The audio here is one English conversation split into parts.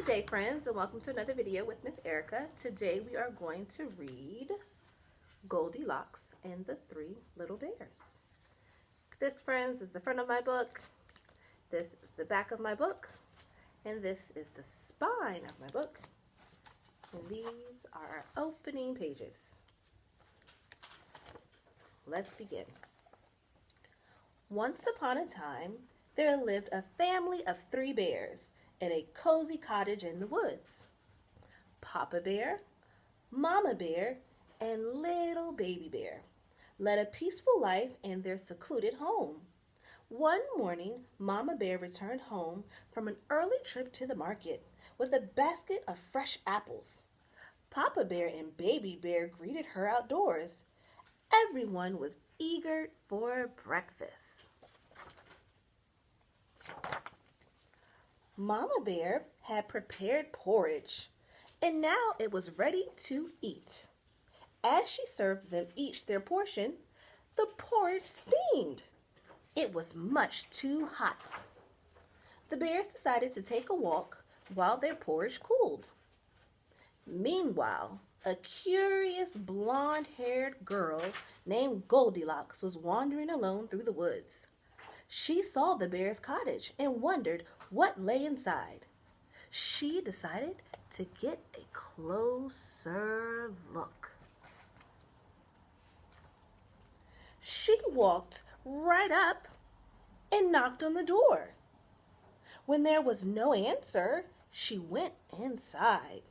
Good day, friends, and welcome to another video with Miss Erica. Today we are going to read Goldilocks and the Three Little Bears. This, friends, is the front of my book. This is the back of my book. And this is the spine of my book. And these are our opening pages. Let's begin. Once upon a time, there lived a family of 3 bears in a cozy cottage in the woods. Papa Bear, Mama Bear, and little Baby Bear led a peaceful life in their secluded home. One morning, Mama Bear returned home from an early trip to the market with a basket of fresh apples. Papa Bear and Baby Bear greeted her outdoors. Everyone was eager for breakfast. Mama Bear had prepared porridge, and now it was ready to eat. As she served them each their portion, the porridge steamed. It was much too hot. The bears decided to take a walk while their porridge cooled. Meanwhile, a curious blonde-haired girl named Goldilocks was wandering alone through the woods. She saw the bear's cottage and wondered what lay inside. She decided to get a closer look. She walked right up and knocked on the door. When there was no answer, she went inside.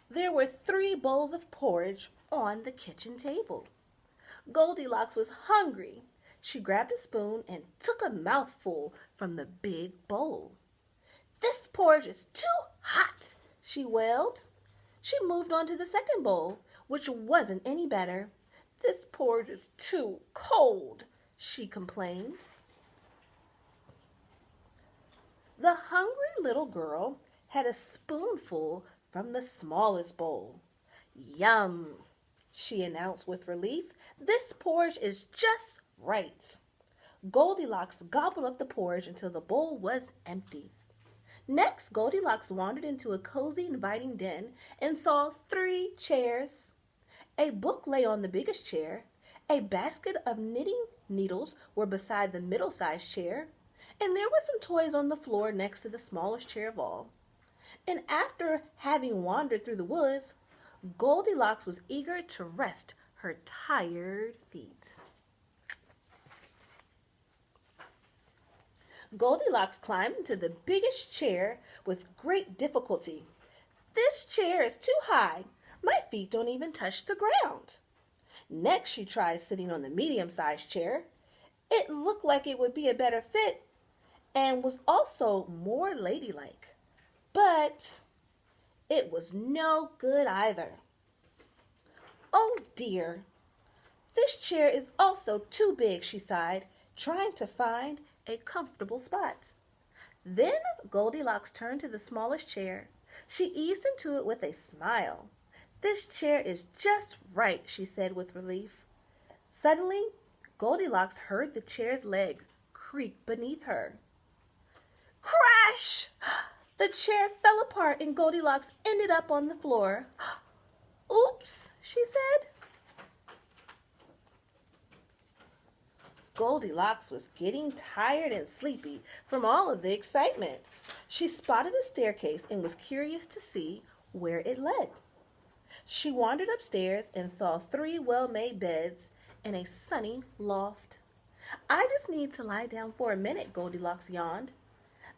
There were 3 bowls of porridge on the kitchen table. Goldilocks was hungry. She grabbed a spoon and took a mouthful from the big bowl. "This porridge is too hot," she wailed. She moved on to the second bowl, which wasn't any better. "This porridge is too cold," she complained. The hungry little girl had a spoonful from the smallest bowl. "Yum," she announced with relief. "This porridge is just right." Goldilocks gobbled up the porridge until the bowl was empty. Next, Goldilocks wandered into a cozy, inviting den and saw 3 chairs. A book lay on the biggest chair. A basket of knitting needles were beside the middle-sized chair, and there were some toys on the floor next to the smallest chair of all. And after having wandered through the woods, Goldilocks was eager to rest her tired feet. Goldilocks climbed into the biggest chair with great difficulty. "This chair is too high. My feet don't even touch the ground." Next, she tried sitting on the medium-sized chair. It looked like it would be a better fit and was also more ladylike. But it was no good either. "Oh dear, this chair is also too big," she sighed, trying to find a comfortable spot. Then Goldilocks turned to the smallest chair. She eased into it with a smile. "This chair is just right," she said with relief. Suddenly, Goldilocks heard the chair's leg creak beneath her. Crash! The chair fell apart and Goldilocks ended up on the floor. "Oops," she said. Goldilocks was getting tired and sleepy from all of the excitement. She spotted a staircase and was curious to see where it led. She wandered upstairs and saw 3 well-made beds and a sunny loft. "I just need to lie down for a minute," Goldilocks yawned.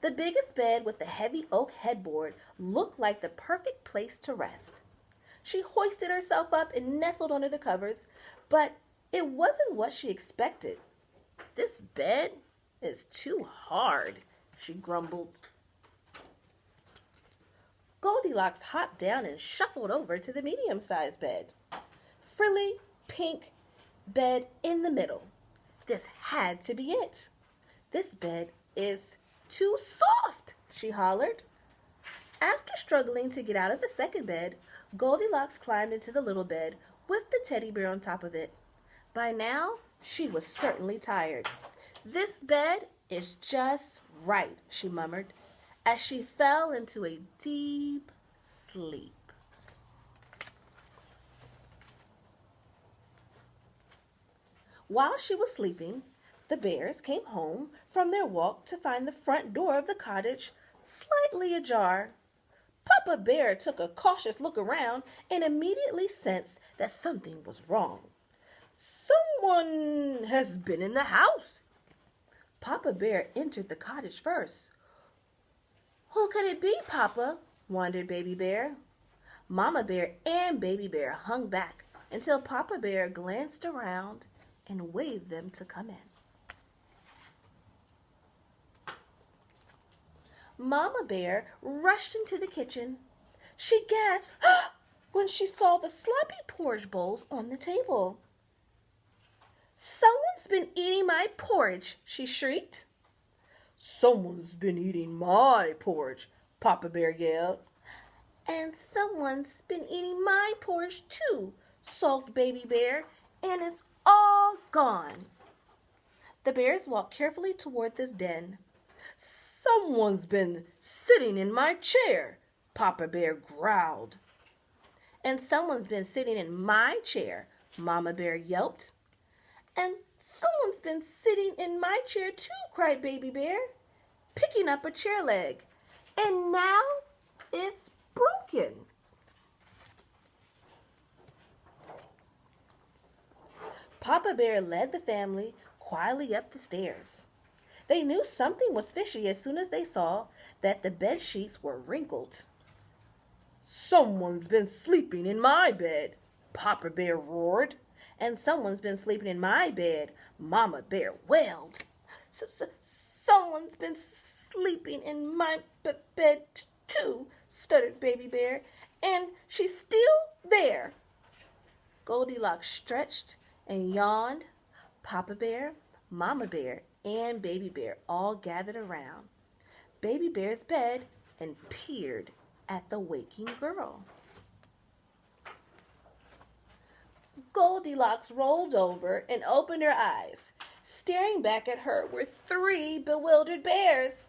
The biggest bed with the heavy oak headboard looked like the perfect place to rest. She hoisted herself up and nestled under the covers, but it wasn't what she expected. "This bed is too hard," she grumbled. Goldilocks hopped down and shuffled over to the medium-sized bed. Frilly, pink bed in the middle. This had to be it. "This bed is too soft," she hollered. After struggling to get out of the second bed, Goldilocks climbed into the little bed with the teddy bear on top of it. By now, she was certainly tired. "This bed is just right," she murmured. as she fell into a deep sleep. While she was sleeping, the bears came home from their walk to find the front door of the cottage slightly ajar. Papa Bear took a cautious look around and immediately sensed that something was wrong. "Someone has been in the house." Papa Bear entered the cottage first. "Who could it be, Papa?" wondered Baby Bear. Mama Bear and Baby Bear hung back until Papa Bear glanced around and waved them to come in. Mama Bear rushed into the kitchen. She gasped when she saw the sloppy porridge bowls on the table. "Someone's been eating my porridge," she shrieked. "Someone's been eating my porridge," Papa Bear yelled. "And someone's been eating my porridge too," sulked Baby Bear, "and it's all gone." The bears walked carefully toward this den. "Someone's been sitting in my chair," Papa Bear growled. "And someone's been sitting in my chair," Mama Bear yelped. "And someone's been sitting in my chair too," cried Baby Bear, picking up a chair leg. "And now it's broken." Papa Bear led the family quietly up the stairs. They knew something was fishy as soon as they saw that the bed sheets were wrinkled. "Someone's been sleeping in my bed," Papa Bear roared. "And someone's been sleeping in my bed," Mama Bear wailed. Someone's been sleeping in my bed too," stuttered Baby Bear. "And she's still there." Goldilocks stretched and yawned. Papa Bear, Mama Bear, and Baby Bear all gathered around Baby Bear's bed and peered at the waking girl. Goldilocks rolled over and opened her eyes. Staring back at her were 3 bewildered bears.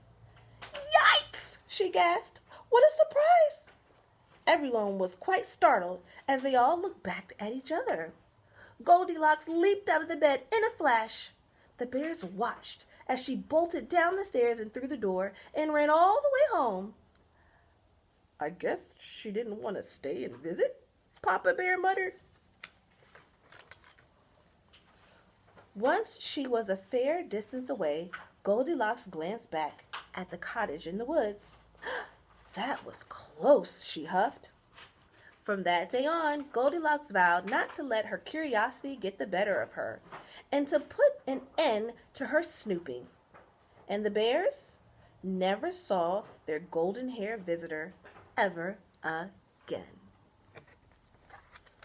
"Yikes!" she gasped. "What a surprise!" Everyone was quite startled as they all looked back at each other. Goldilocks leaped out of the bed in a flash. The bears watched as she bolted down the stairs and through the door and ran all the way home. "I guess she didn't want to stay and visit," Papa Bear muttered. Once she was a fair distance away, Goldilocks glanced back at the cottage in the woods. "That was close," she huffed. From that day on, Goldilocks vowed not to let her curiosity get the better of her and to put an end to her snooping. And the bears never saw their golden-haired visitor ever again.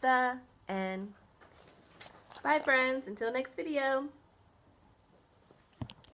The end. Bye, friends. Until next video.